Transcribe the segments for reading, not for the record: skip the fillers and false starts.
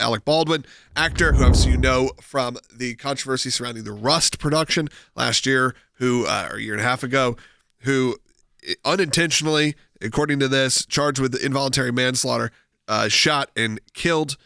Alec Baldwin, actor who obviously you know from the controversy surrounding the Rust production last year, or a year and a half ago, who unintentionally, according to this, charged with involuntary manslaughter, shot and killed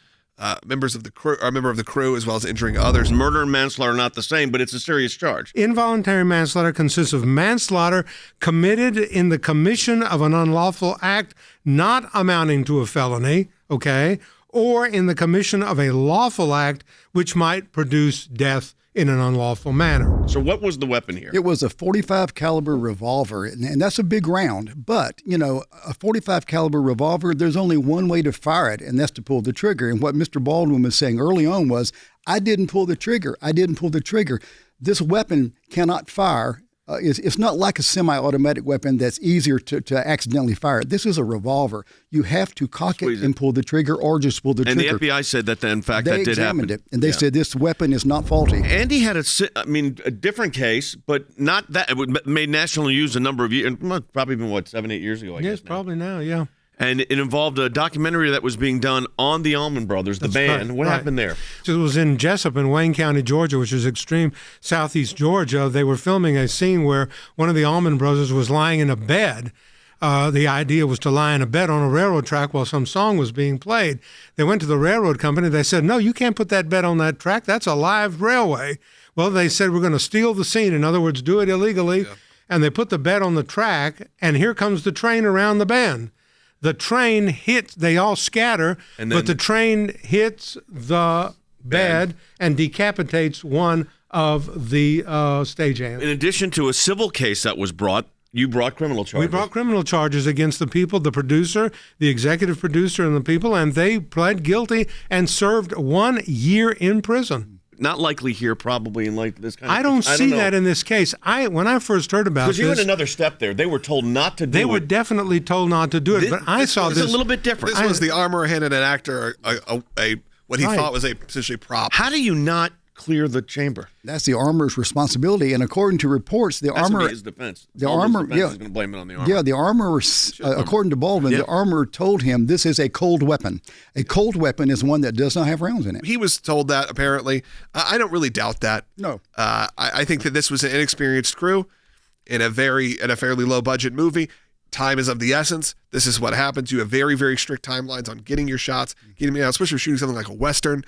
members of the crew, or a member of the crew, as well as injuring others. Murder and manslaughter are not the same, but it's a serious charge. Involuntary manslaughter consists of manslaughter committed in the commission of an unlawful act not amounting to a felony, okay, or in the commission of a lawful act which might produce death in an unlawful manner. So what was the weapon here? It was a .45 caliber revolver, and that's a big round. But, a .45 caliber revolver, there's only one way to fire it, and that's to pull the trigger. And what Mr. Baldwin was saying early on was, I didn't pull the trigger. This weapon cannot fire. It's not like a semi-automatic weapon that's easier to accidentally fire. This is a revolver. You have to cock it and pull the trigger, or just pull the trigger. And the FBI said that, in fact, that did happen. They examined it, and they said this weapon is not faulty. Andy had a different case, but not that. It made national news a number of years, probably been, 7-8 years ago, I guess. Yes, probably now, yeah. And it involved a documentary that was being done on the Allman Brothers, the band. Right, what happened there? It was in Jessup in Wayne County, Georgia, which is extreme southeast Georgia. They were filming a scene where one of the Allman Brothers was lying in a bed. The idea was to lie in a bed on a railroad track while some song was being played. They went to the railroad company. They said, no, you can't put that bed on that track. That's a live railway. Well, they said, we're going to steal the scene. In other words, do it illegally. Yeah. And they put the bed on the track, and here comes the train around the bend. The train hits, they all scatter, but the train hits the bed and decapitates one of the stagehands. In addition to a civil case that was brought, you brought criminal charges. We brought criminal charges against the people, the producer, the executive producer, and the people, and they pled guilty and served 1 year in prison. Not likely here, probably, in this kind of I don't see that in this case. When I first heard about this... Because you had another step there. They were told not to do it. They were definitely told not to do it, but I saw this... It's a little bit different. This was the armorer handed an actor what he thought was essentially prop. How do you not clear the chamber? That's the armorer's responsibility, and according to reports, the armorer... That's his defense. The armorer is going to blame it on the armorer. Yeah, the armorer, according to Baldwin, the armorer told him this is a cold weapon. A cold weapon is one that does not have rounds in it. He was told that, apparently. I don't really doubt that. No. I think that this was an inexperienced crew in a fairly low-budget movie. Time is of the essence. This is what happens. You have very, very strict timelines on getting your shots, especially if you're shooting something like a Western.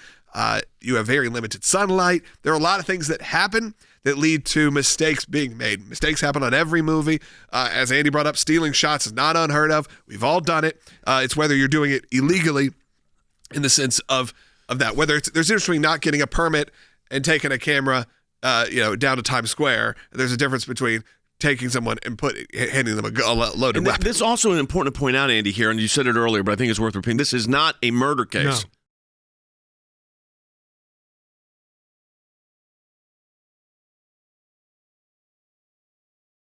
You have very limited sunlight. There are a lot of things that happen that lead to mistakes being made. Mistakes happen on every movie. As Andy brought up, stealing shots is not unheard of. We've all done it. It's whether you're doing it illegally in the sense of that. Whether there's a difference between not getting a permit and taking a camera down to Times Square. There's a difference between taking someone and handing them a loaded weapon. This is also important to point out, Andy, here, and you said it earlier, but I think it's worth repeating. This is not a murder case.